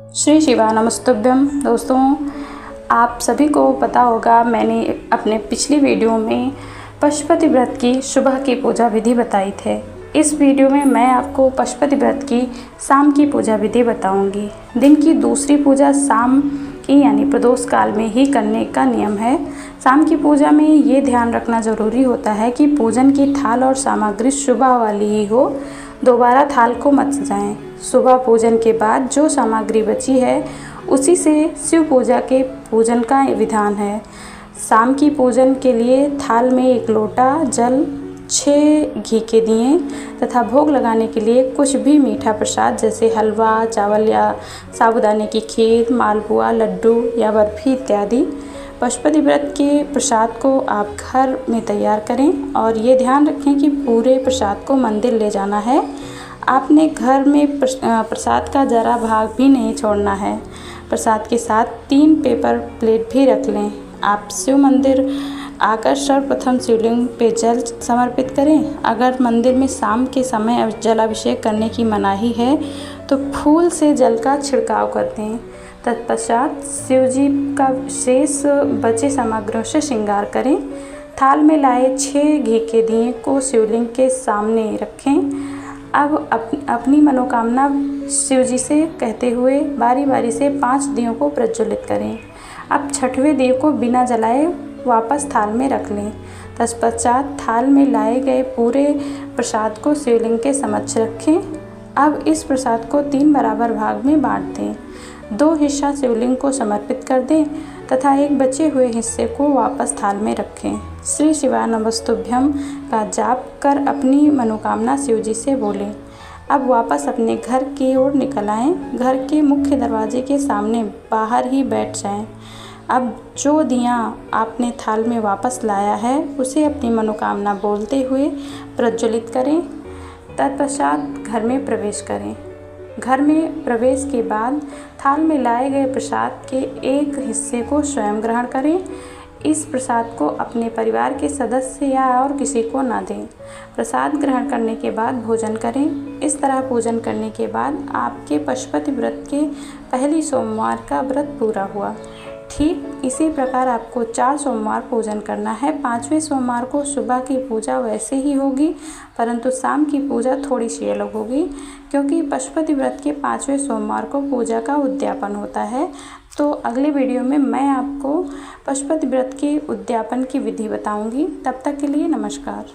श्री शिवा नमस्तुभ्यम। दोस्तों, आप सभी को पता होगा, मैंने अपने पिछली वीडियो में पशुपति व्रत की सुबह की पूजा विधि बताई थे। इस वीडियो में मैं आपको पशुपति व्रत की शाम की पूजा विधि बताऊंगी। दिन की दूसरी पूजा शाम की यानी प्रदोष काल में ही करने का नियम है। शाम की पूजा में ये ध्यान रखना ज़रूरी होता है कि पूजन की थाल और सामग्री सुबह वाली ही हो, दोबारा थाल को मत सजाएं। सुबह पूजन के बाद जो सामग्री बची है उसी से शिव पूजा के पूजन का विधान है। शाम की पूजन के लिए थाल में 1 लोटा जल, 6 घी के दिए तथा भोग लगाने के लिए कुछ भी मीठा प्रसाद जैसे हलवा, चावल या साबूदाने की खीर, मालपुआ, लड्डू या बर्फी इत्यादि। पशुपति व्रत के प्रसाद को आप घर में तैयार करें और ये ध्यान रखें कि पूरे प्रसाद को मंदिर ले जाना है। आपने घर में प्रसाद का जरा भाग भी नहीं छोड़ना है। प्रसाद के साथ 3 पेपर प्लेट भी रख लें। आप शिव मंदिर आकर सर्वप्रथम शिवलिंग पे जल समर्पित करें। अगर मंदिर में शाम के समय जलाभिषेक करने की मनाही है तो फूल से जल का छिड़काव कर दें। तत्पश्चात शिव जी का शेष बचे सामग्रियों से श्रृंगार करें। थाल में लाए 6 घी के दिए को शिवलिंग के सामने रखें। अब अपनी मनोकामना शिव जी से कहते हुए बारी बारी से 5 दियों को प्रज्वलित करें। अब 6वें दिए को बिना जलाए वापस थाल में रख लें। तत्पश्चात थाल में लाए गए पूरे प्रसाद को शिवलिंग के समक्ष रखें। अब इस प्रसाद को 3 बराबर भाग में बांट दें। 2 हिस्सा शिवलिंग को समर्पित कर दें तथा एक बचे हुए हिस्से को वापस थाल में रखें। श्री शिवाय नमस्तुभ्यम का जाप कर अपनी मनोकामना शिव जी से बोलें। अब वापस अपने घर की ओर निकल आएँ। घर के मुख्य दरवाजे के सामने बाहर ही बैठ जाएं। अब जो दिया आपने थाल में वापस लाया है उसे अपनी मनोकामना बोलते हुए प्रज्वलित करें। तत्पश्चात घर में प्रवेश करें। घर में प्रवेश के बाद थाल में लाए गए प्रसाद के एक हिस्से को स्वयं ग्रहण करें। इस प्रसाद को अपने परिवार के सदस्य या और किसी को न दें। प्रसाद ग्रहण करने के बाद भोजन करें। इस तरह पूजन करने के बाद आपके पशुपति व्रत के पहली सोमवार का व्रत पूरा हुआ। ठीक इसी प्रकार आपको 4 सोमवार पूजन करना है। 5वें सोमवार को सुबह की पूजा वैसे ही होगी, परंतु शाम की पूजा थोड़ी सी अलग होगी, क्योंकि पशुपति व्रत के 5वें सोमवार को पूजा का उद्यापन होता है। तो अगले वीडियो में मैं आपको पशुपति व्रत के उद्यापन की विधि बताऊंगी। तब तक के लिए नमस्कार।